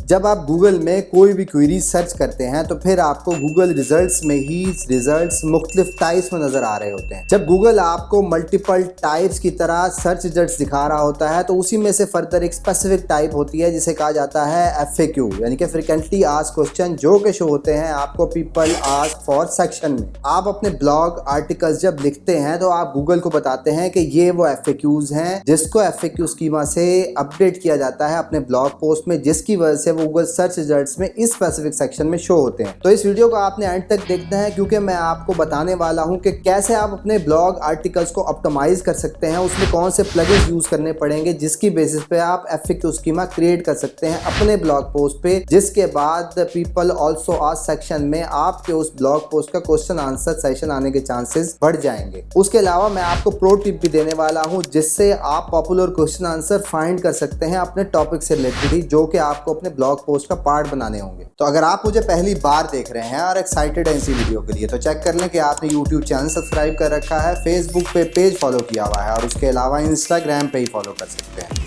जब आप गूगल में कोई भी क्वेरी सर्च करते हैं तो फिर आपको गूगल रिजल्ट्स में ही रिजल्ट्स मुख्तलिफ टाइप्स में नजर आ रहे होते हैं। जब गूगल आपको मल्टीपल टाइप्स की तरह सर्च रिजल्ट्स दिखा रहा होता है तो उसी में से फर्दर एक स्पेसिफिक टाइप होती है जिसे कहा जाता है FAQ, यानी कि फ्रिक्वेंटली आस्क्ड क्वेश्चन, जो कि शो होते हैं आपको पीपल आस्क फॉर सेक्शन में। आप अपने ब्लॉग आर्टिकल्स जब लिखते हैं तो आप गूगल को बताते हैं कि ये वो FAQs हैं जिसको FAQ स्कीमा से अपडेट किया जाता है अपने ब्लॉग पोस्ट में, जिसकी वजह से वो गूगल सर्च रिजल्ट्स में इस स्पेसिफिक सेक्शन में शो होते हैं। तो इस वीडियो को आपने एंड तक देखना है क्योंकि मैं आपको बताने वाला हूं कि कैसे आप अपने ब्लॉग आर्टिकल्स को ऑप्टिमाइज कर सकते हैं, उसमें कौन से प्लगइन्स यूज करने पड़ेंगे जिसकी बेसिस पे आप FAQ स्कीमा क्रिएट कर सकते हैं अपने ब्लॉग पोस्ट पे, जिसके बाद पीपल आल्सो आस्क सेक्शन में आपके उस ब्लॉग पोस्ट का क्वेश्चन आंसर सेशन आने के चांसेस बढ़ जाएंगे। उसके अलावा मैं आपको प्रो टिप भी देने वाला हूं जिससे आप पॉपुलर क्वेश्चन आंसर फाइंड कर सकते हैं अपने टॉपिक से रिलेटेड, जो कि आपको अपने ब्लॉग पोस्ट का पार्ट बनाने होंगे। तो अगर आप मुझे पहली बार देख रहे हैं और एक्साइटेड हैं इसी वीडियो के लिए तो चेक कर लें कि आपने यूट्यूब चैनल सब्सक्राइब कर रखा है, फेसबुक पे पेज फॉलो किया हुआ है और उसके अलावा इंस्टाग्राम पे ही फॉलो कर सकते हैं।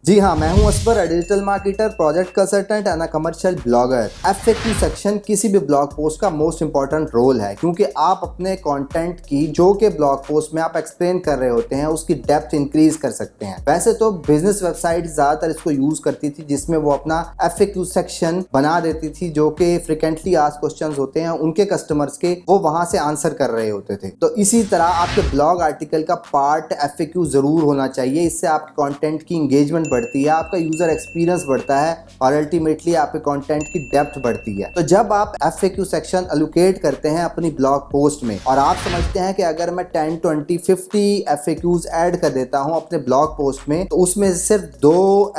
जी हाँ, मैं हूं Asbar, digital marketer, project consultant and commercial blogger. FAQ section किसी भी ब्लॉग पोस्ट का मोस्ट इंपॉर्टेंट रोल है क्योंकि आप अपने कंटेंट की जो कि ब्लॉग पोस्ट में आप एक्सप्लेन कर रहे होते हैं उसकी डेप्थ इंक्रीज कर सकते हैं। वैसे तो बिजनेस वेबसाइट ज्यादातर इसको यूज करती थी जिसमें वो अपना FAQ सेक्शन बना देती थी जो कि फ्रिक्वेंटली आस्क्ड क्वेश्चंस होते हैं उनके कस्टमर्स के, वो वहां से आंसर कर रहे होते थे। तो इसी तरह आपके ब्लॉग आर्टिकल का पार्ट FAQ जरूर होना चाहिए, इससे आपके कॉन्टेंट की इंगेजमेंट बढ़ती है, आपका यूजर एक्सपीरियंस बढ़ता है और अल्टीमेटली आपके कंटेंट की डेप्थ बढ़ती है। तो जब आप FAQ सेक्शन एलोकेट करते हैं अपनी ब्लॉग पोस्ट में और आप समझते हैं कि अगर मैं 10, 20, 50 FAQs ऐड कर देता हूं अपने ब्लॉग पोस्ट में तो उसमें सिर्फ 2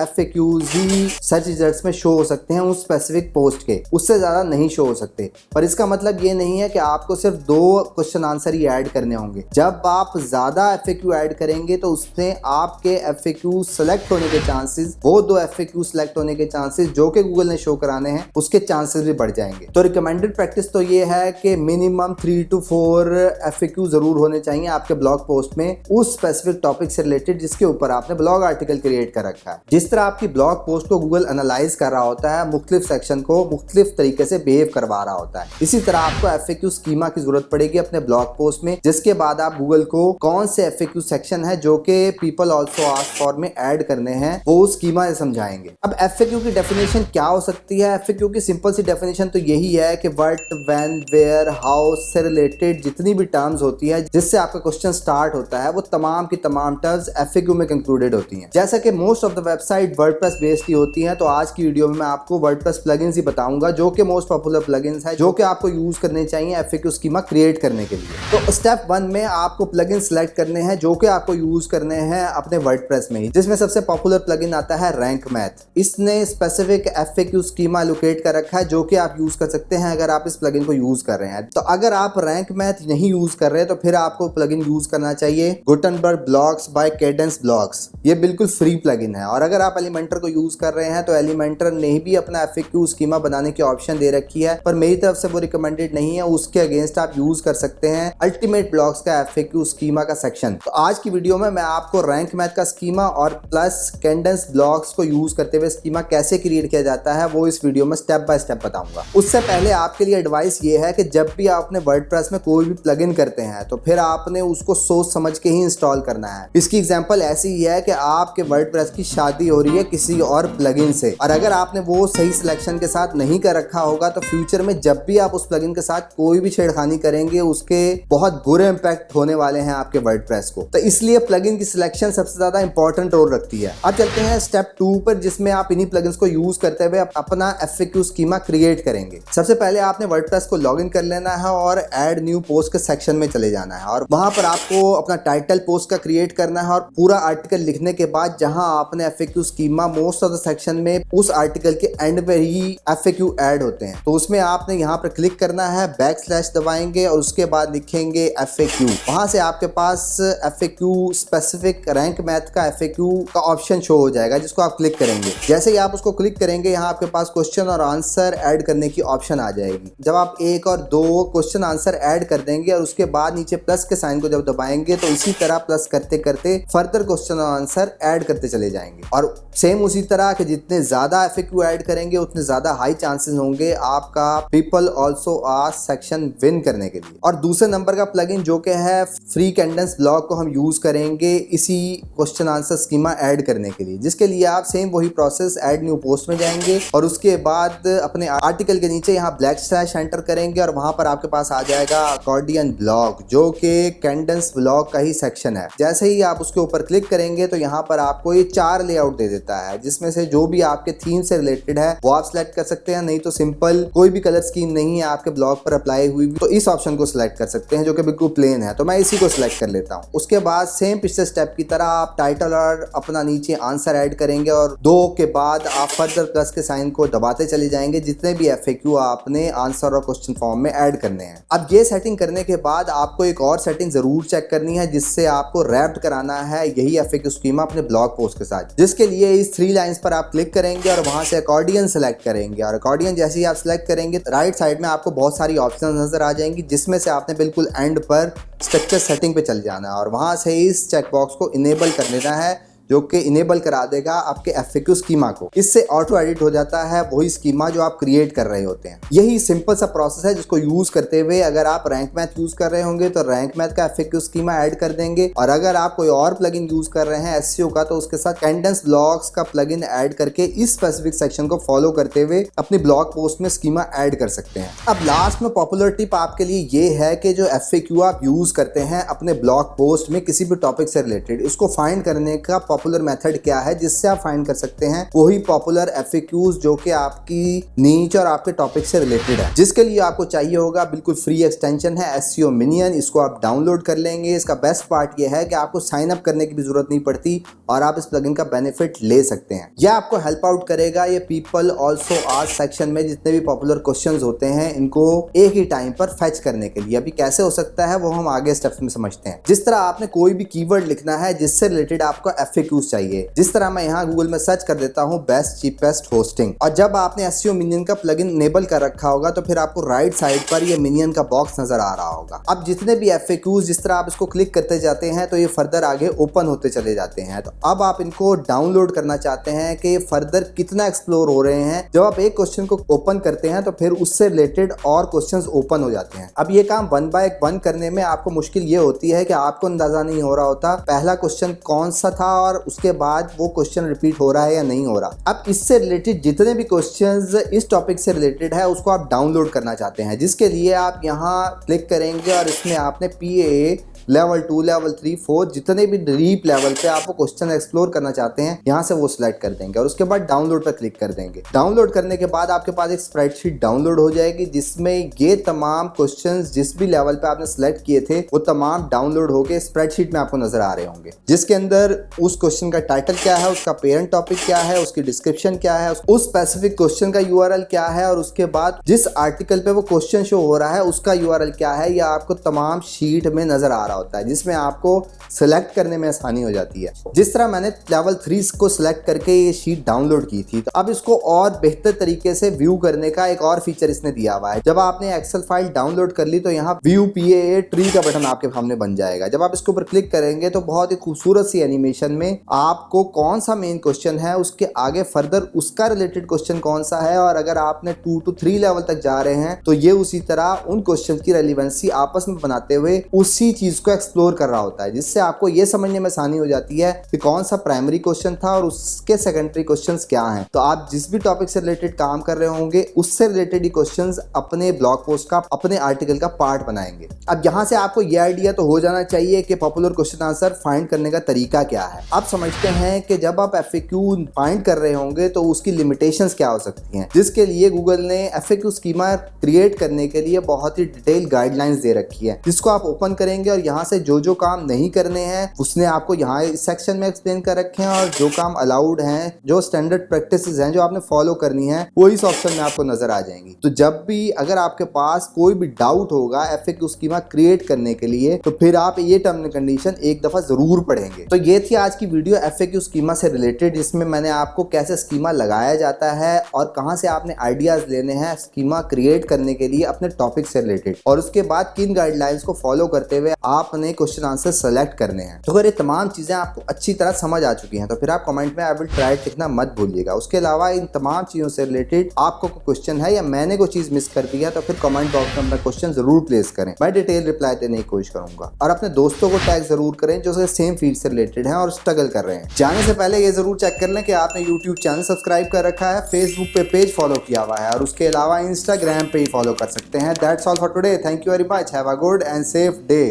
FAQs ही सर्च रिजल्ट्स में शो हो सकते हैं उस स्पेसिफिक पोस्ट के, उससे ज्यादा नहीं शो हो सकते। पर इसका मतलब ये नहीं है कि आपको सिर्फ 2 क्वेश्चन आंसर ही ऐड करने होंगे। जब आप ज्यादा FAQ ऐड करेंगे तो उससे आपके FAQ सेलेक्ट होने के चांसेस, वो 2 FAQ सिलेक्ट होने के चांसेस जो कि गूगल ने शो कराने हैं उसके चांसेस भी बढ़ जाएंगे। तो रिकमेंडेड प्रैक्टिस तो ये है कि मिनिमम 3 to 4 FAQ जरूर होने चाहिए आपके ब्लॉग पोस्ट में उस स्पेसिफिक टॉपिक से रिलेटेड जिसके ऊपर आपने ब्लॉग आर्टिकल क्रिएट कर रखा है। जिस तरह आपकी ब्लॉग पोस्ट को गूगल एनालाइज कर रहा होता है, मुख्तलिफ सेक्शन को मुख्तलिफ तरीके से बिहेव करवा रहा होता है, इसी तरह आपको FAQ स्कीमा की जरूरत पड़ेगी अपने ब्लॉग पोस्ट में, जिसके बाद आप गूगल को कौन से FAQ सेक्शन है जो कि पीपल आल्सो आस्क फॉर में ऐड करने हैं वो स्कीमा समझाएंगे। अब FAQ की डेफिनेशन क्या हो सकती है? FAQ की सिंपल सी डेफिनेशन तो यही है कि व्हाट, व्हेन, वेयर, हाउ से रिलेटेड जितनी भी टर्म्स होती है जिससे आपका क्वेश्चन स्टार्ट होता है वो तमाम की तमाम टर्म्स FAQ में कंक्लूडेड होती हैं। जैसा कि most of the website WordPress based ही होती हैं, तो आज की वीडियो में मैं आपको वर्डप्रेस प्लगइन्स ही बताऊंगा जो कि मोस्ट पॉपुलर प्लगइन्स है जो कि आपको यूज करने चाहिए FAQ स्कीमा क्रिएट करने के लिए। तो स्टेप 1 में आपको प्लगइन सिलेक्ट करने हैं जो कि आपको यूज करने हैं अपने वर्डप्रेस में ही, जिसमें सबसे पॉपुलर प्लगइन आता है रैंक मैथ। इसने स्पेसिफिक FAQ स्कीमा एलोकेट कर रखा है जो कि आप यूज कर सकते हैं अगर आप इस प्लगइन को यूज कर रहे हैं। तो अगर आप रैंक मैथ नहीं यूज कर रहे तो फिर आपको प्लगइन यूज करना चाहिए Gutenberg blocks by Cadence blocks. ये बिल्कुल फ्री प्लगइन है। और अगर आप एलिमेंटर को यूज कर रहे हैं तो एलिमेंटर ने भी अपना FAQ स्कीमा बनाने की ऑप्शन दे रखी है, पर मेरी तरफ से वो रिकमेंडेड नहीं है, उसके अगेंस्ट आप यूज कर सकते हैं अल्टीमेट ब्लॉक्स का FAQ स्कीमा का सेक्शन। तो आज की वीडियो में मैं आपको रैंक मैथ का स्कीमा और प्लस कैडेंस ब्लॉक्स को यूज करते हुए स्कीमा कैसे क्रिएट किया जाता है वो इस वीडियो में स्टेप बाय स्टेप बताऊंगा। उससे पहले आपके लिए एडवाइस ये है कि जब भी आप अपने वर्डप्रेस में कोई भी प्लगइन करते हैं तो फिर आपने उसको सोच समझ के ही इंस्टॉल करना है। इसकी एग्जांपल ऐसी ही है कि आपके वर्डप्रेस की शादी हो रही है किसी और प्लगइन से, और अगर आपने वो सही सिलेक्शन के साथ नहीं कर रखा होगा तो फ्यूचर में जब भी आप उस प्लगइन के साथ कोई भी छेड़खानी करेंगे उसके बहुत बुरे इंपैक्ट होने वाले हैं आपके वर्डप्रेस को। तो इसलिए प्लगइन की सिलेक्शन सबसे ज्यादा इंपॉर्टेंट रोल रखती है। अब चलते हैं स्टेप 2 पर, जिसमें आप इन्हीं प्लगइन्स को यूज करते हुए अपना FAQ स्कीमा क्रिएट करेंगे। सबसे पहले आपने वर्डप्रेस को लॉगिन कर लेना है और ऐड न्यू पोस्ट के सेक्शन में चले जाना है और वहां पर आपको अपना टाइटल पोस्ट का क्रिएट करना है और पूरा आर्टिकल लिखने के बाद जहां आपने FAQ schema most of the section में उस आर्टिकल के एंड पे ही FAQ ऐड होते हैं, तो उसमें आपने यहाँ पर क्लिक करना है, बैकस्लैश दबाएंगे और उसके बाद लिखेंगे FAQ। वहां से आपके पास FAQ स्पेसिफिक रैंक मैथ का FAQ का ऑप्शन शो शो हो जाएगा जिसको आप क्लिक करेंगे। जैसे ही आप उसको क्लिक करेंगे यहाँ आपके पास क्वेश्चन और आंसर ऐड करने की ऑप्शन आ जाएगी। जब आप 1 और 2 क्वेश्चन आंसर ऐड कर देंगे और उसके बाद नीचे प्लस के साइन को जब दबाएंगे तो इसी तरह प्लस करते करते फर्दर क्वेश्चन और आंसर ऐड करते चले जाएंगे। और सेम उसी तरह के जितने ज्यादा FAQ ऐड करेंगे उतने ज्यादा हाई चांसेस होंगे आपका people also ask section win करने के लिए। और दूसरे नंबर का प्लगइन जो कि है फ्री कैडेंस ब्लॉग को हम यूज करेंगे इसी क्वेश्चन आंसर स्कीमा ऐड करने के लिए, जिसके लिए आप सेम वही प्रोसेस ऐड न्यू पोस्ट में जाएंगे और उसके बाद अपने आर्टिकल के नीचे यहाँ ब्लैक स्लैश एंटर करेंगे और वहां पर आपके पास आ जाएगा अकॉर्डियन ब्लॉग जो कि कैडेंस ब्लॉग का ही सेक्शन है। जैसे ही आप उसके ऊपर क्लिक करेंगे तो यहाँ पर आपको ये 4 लेआउट दे देता है जिसमें से जो भी आपके थीम से रिलेटेड है वो आप सिलेक्ट कर सकते हैं, नहीं तो सिंपल कोई भी कलर स्कीम नहीं है आपके ब्लॉग पर अप्लाई हुई तो इस ऑप्शन को सिलेक्ट कर सकते हैं जो कि बिल्कुल प्लेन है। तो मैं इसी को सिलेक्ट कर लेता हूँ। उसके बाद सेम पिछले स्टेप की तरह आप टाइटल और अपना नीचे आंसर ऐड करेंगे और 2 के बाद आप फर्दर प्लस के साइन को दबाते चले जाएंगे जितने भी FAQ आपने आंसर और क्वेश्चन फॉर्म में ऐड करने हैं। अब ये सेटिंग करने के बाद आपको एक और सेटिंग जरूर चेक करनी है जिससे आपको रैप्ड कराना है यही FAQ स्कीमा अपने ब्लॉग पोस्ट के साथ, जिसके लिए इस 3 लाइंस पर आप क्लिक करेंगे और वहां से अकॉर्डियन सेलेक्ट करेंगे। और अकॉर्डियन जैसे ही आप सिलेक्ट करेंगे राइट साइड में आपको बहुत सारी ऑप्शन नजर आ जाएंगी जिसमें से आपने बिल्कुल एंड पर स्ट्रक्चर सेटिंग पे चल जाना है और वहां से इस चेकबॉक्स को इनेबल कर लेना है जो कि इनेबल करा देगा आपके FAQ स्कीमा को। इससे ऑटो एडिट हो जाता है वही स्कीमा जो आप क्रिएट कर रहे होते हैं। यही सिंपल सा प्रोसेस है जिसको यूज करते हुए अगर आप रैंक मैथ यूज कर रहे होंगे तो रैंक मैथ का FAQ स्कीमा ऐड कर देंगे और अगर आप कोई और प्लगइन यूज कर रहे हैं SEO का तो उसके साथ कैडेंस ब्लॉग्स का प्लगइन ऐड करके इस स्पेसिफिक सेक्शन को फॉलो करते हुए अपनी ब्लॉग पोस्ट में स्कीमा ऐड कर सकते हैं। अब लास्ट में पॉपुलर टिप आपके लिए ये है कि जो FAQ आप यूज करते हैं अपने ब्लॉग पोस्ट में किसी भी टॉपिक से रिलेटेड, इसको फाइंड करने का पॉपुलर मेथड क्या है जिससे आप फाइंड कर सकते हैं वही पॉपुलर FAQs जो कि आपकी नीच और आपके टॉपिक से रिलेटेड है। जिसके लिए आपको चाहिए होगा बिल्कुल फ्री एक्सटेंशन है SEO मिनियन, इसको आप डाउनलोड कर लेंगे। इसका बेस्ट पार्ट ये है कि आपको साइन अप करने की भी जरूरत नहीं पड़ती और आप इस प्लगइन का बेनिफिट ले सकते हैं। यह आपको हेल्प आउट करेगा ये पीपल ऑल्सो आस्क सेक्शन में जितने भी पॉपुलर क्वेश्चंस होते हैं इनको एक ही टाइम पर फेच करने के लिए। अभी कैसे हो सकता है वो हम आगे स्टेप्स में समझते हैं। जिस तरह आपने कोई भी कीवर्ड लिखना है जिससे रिलेटेड आपको FAQs चाहिए, जिस तरह मैं यहाँ गूगल में सर्च कर देता हूँ बेस्ट चीपेस्ट होस्टिंग और जब आपने SEO मिनियन का प्लगइन इनेबल कर रखा होगा तो फिर आपको राइट साइड पर ये मिनियन का बॉक्स नजर आ रहा होगा। अब जितने भी FAQs जिस तरह आप इसको क्लिक करते जाते हैं तो ये फर्दर आगे ओपन होते चले जाते हैं। तो अब आप इनको डाउनलोड करना चाहते हैं कि ये फर्दर कितना एक्सप्लोर हो रहे हैं। जब आप एक क्वेश्चन को ओपन करते हैं तो फिर उससे रिलेटेड और क्वेश्चन ओपन हो जाते हैं। अब ये काम 1 बाय 1 करने में आपको मुश्किल ये होती है कि आपको अंदाजा नहीं हो रहा होता पहला क्वेश्चन कौन सा था और उसके बाद वो क्वेश्चन रिपीट हो रहा है या नहीं हो रहा। अब इससे रिलेटेड जितने भी क्वेश्चंस इस टॉपिक से रिलेटेड है उसको आप डाउनलोड करना चाहते हैं, जिसके लिए आप यहाँ क्लिक करेंगे और इसमें आपने PAA लेवल 2 लेवल 3 4 जितने भी डीप लेवल पे आपको क्वेश्चन एक्सप्लोर करना चाहते हैं यहाँ से वो सिलेक्ट कर देंगे और उसके बाद डाउनलोड पर क्लिक कर देंगे। डाउनलोड करने के बाद आपके पास एक स्प्रेडशीट डाउनलोड हो जाएगी जिसमें ये तमाम क्वेश्चंस जिस भी लेवल पे आपने सिलेक्ट किए थे वो तमाम डाउनलोड होके स्प्रेडशीट में आपको नजर आ रहे होंगे, जिसके अंदर उस क्वेश्चन का टाइटल क्या है, उसका पेरेंट टॉपिक क्या है, उसकी डिस्क्रिप्शन क्या है, उस स्पेसिफिक क्वेश्चन का URL क्या है और उसके बाद जिस आर्टिकल पे वो क्वेश्चन शो हो रहा है उसका URL क्या है, यह आपको तमाम शीट में नजर आ रहा होता है जिसमें आपको सिलेक्ट करने में आसानी हो जाती है। जिस तरह मैंने लेवल 3 को सिलेक्ट करके ये शीट डाउनलोड की थी, तो अब इसको और बेहतर तरीके से व्यू करने का एक और फीचर इसने दिया हुआ है। जब आपने एक्सेल फाइल डाउनलोड कर ली तो यहाँ व्यू PAA ट्री का बटन आपके सामने बन जाएगा। जब आप इसके ऊपर क्लिक करेंगे तो बहुत ही खूबसूरत सी एनिमेशन में आपको कौन सा मेन क्वेश्चन है उसके आगे फर्दर उसका रिलेटेड क्वेश्चन कौन सा है और अगर आपने 2 to 3 लेवल तक जा रहे हैं तो ये उसी तरह उन क्वेश्चन की रेलिवेंसी आपस में बनाते हुए उसी चीज को एक्सप्लोर कर रहा होता है, जिससे आपको ये समझने में आसानी हो जाती है कि कौन सा प्राइमरी क्वेश्चन था और उसके सेकेंडरी क्वेश्चंस क्या हैं। तो आप जिस भी टॉपिक से रिलेटेड काम कर रहे होंगे उससे रिलेटेड ही क्वेश्चंस अपने ब्लॉग पोस्ट का अपने आर्टिकल का पार्ट बनाएंगे। अब यहाँ से आपको ये आइडिया तो हो जाना चाहिए कि पॉपुलर क्वेश्चन आंसर फाइंड करने का तरीका क्या है। अब समझते हैं कि जब आप FAQ फाइंड कर रहे होंगे तो उसकी लिमिटेशंस क्या हो सकती हैं, जिसके लिए गूगल ने FAQ स्कीमा क्रिएट करने के लिए बहुत ही डिटेल गाइडलाइंस दे रखी है, जिसको आप ओपन करेंगे और यहाँ यहाँ से जो जो काम नहीं करने हैं उसने आपको यहाँ इस सेक्शन में एक्सप्लेन कर रखे हैं, और जो काम अलाउड हैं, जो स्टैंडर्ड प्रैक्टिसेस हैं जो आपने फॉलो करनी है, वो इस ऑप्शन में आपको नजर आ जाएंगी। तो जब भी अगर आपके पास कोई भी डाउट होगा FAQ स्कीमा क्रिएट करने के लिए, तो फिर आप ये टर्म एंड कंडीशन एक दफा जरूर पढ़ेंगे। तो ये थी आज की वीडियो FAQ स्कीमा से रिलेटेड, जिसमें मैंने आपको कैसे स्कीमा लगाया जाता है और कहां से आपने आइडियाज लेने हैं स्कीमा क्रिएट करने के लिए अपने टॉपिक से रिलेटेड, और उसके बाद किन गाइडलाइंस को फॉलो करते हुए आपने क्वेश्चन आंसर सेलेक्ट करने हैं। तो अगर ये तमाम चीजें आपको अच्छी तरह समझ आ चुकी हैं तो फिर आप कमेंट में आई विल ट्राई लिखना मत भूलिएगा। उसके अलावा इन तमाम चीजों से रिलेटेड आपको कोई क्वेश्चन है या मैंने कोई चीज मिस कर दी है तो फिर कमेंट बॉक्स में अपना क्वेश्चन जरूर प्लेस करें, मैं डिटेल रिप्लाई देने की कोशिश करूंगा। और अपने दोस्तों को टैग जरूर करें जो सेम फील्ड से रिलेटेड हैं और स्ट्रगल कर रहे हैं। जाने से पहले ये जरूर चेक कर लें कि आपने YouTube चैनल सब्सक्राइब कर रखा है, Facebook पे पेज फॉलो किया हुआ है, और उसके अलावा Instagram पे ही फॉलो कर सकते हैं। That's all for today. Thank you very much. Have a good and safe day.